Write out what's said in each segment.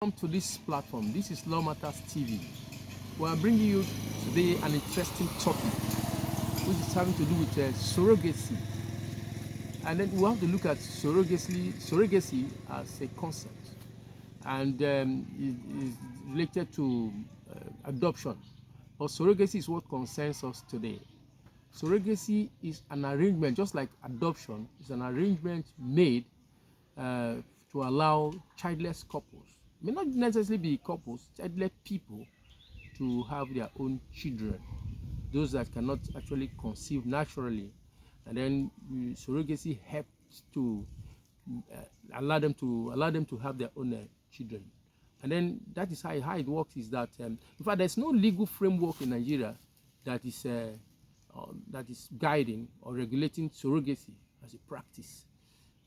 welcome to this platform. This is Law Matters TV. We are bringing you today an interesting topic, which is having to do with surrogacy. And then we have to look at surrogacy as a concept, and it is related to adoption. But surrogacy is what concerns us today. Surrogacy is an arrangement, just like adoption, is an arrangement made to allow childless couples, may not necessarily be couples, childless people, to have their own children, those that cannot actually conceive naturally, and then surrogacy helps to allow them to have their own children. And then that is how it works. Is that in fact there's no legal framework in Nigeria that is guiding or regulating surrogacy as a practice.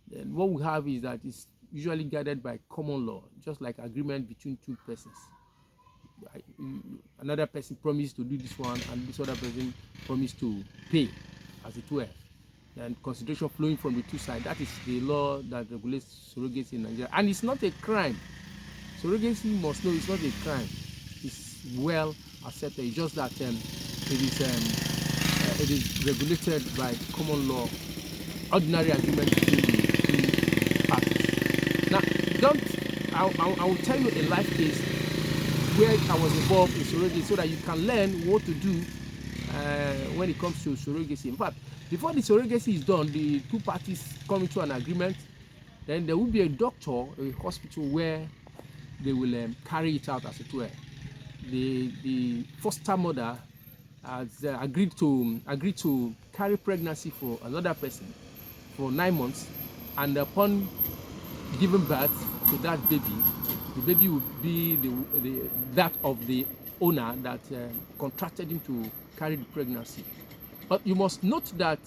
Then what we have is that it's usually guided by common law, just like agreement between two persons. Another person promised to do this one, and this other person promised to pay, as it were. And consideration flowing from the two sides. That is the law that regulates surrogacy in Nigeria. And it's not a crime. Surrogacy, must know, it's not a crime. It's well accepted. It's just that it is regulated by common law, ordinary agreement between the two parties. Now, I will tell you a life case where I was involved in surrogacy, so that you can learn what to do when it comes to surrogacy. In fact, before the surrogacy is done, the two parties come into an agreement. Then there will be a doctor, a hospital, where they will carry it out, as it were. The foster mother has agreed to carry pregnancy for another person for 9 months, and upon giving birth to that baby, the baby will be that of the owner that contracted him to carry the pregnancy. But you must note that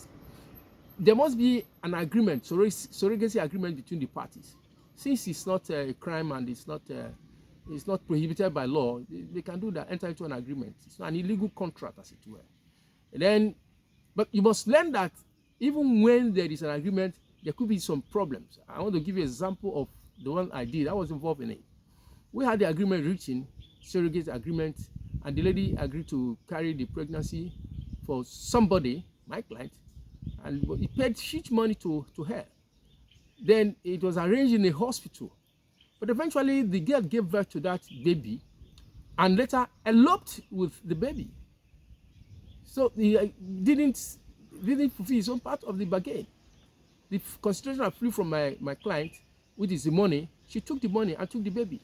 there must be an agreement, surrogacy agreement between the parties. Since it's not a crime and it's not prohibited by law, they can do that, enter into an agreement. It's not an illegal contract, as it were. And then, but you must learn that even when there is an agreement, there could be some problems. I want to give you an example of the one I did. I was involved in it. We had the agreement written, surrogate agreement, and the lady agreed to carry the pregnancy for somebody, my client, and he paid huge money to her. Then it was arranged in a hospital. But eventually the girl gave birth to that baby and later eloped with the baby. So he didn't fulfill his own part of the bargain. The consideration flew from my client, which is the money. She took the money and took the baby.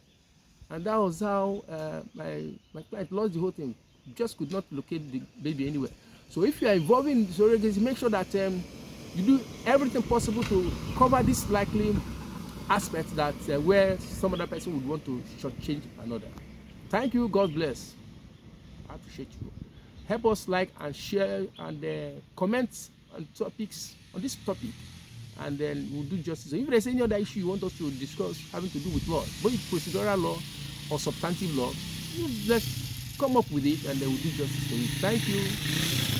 And that was how my client lost the whole thing. Just could not locate the baby anywhere. So if you are involved in surrogacy, make sure that you do everything possible to cover this likely aspect that where some other person would want to shortchange another. Thank you. God bless. I appreciate you. Help us like and share and comment on topics on this topic, and then we'll do justice. So if there's any other issue you want us to discuss having to do with law, both procedural law or substantive law, let's come up with it and then we'll do justice to it. Thank you.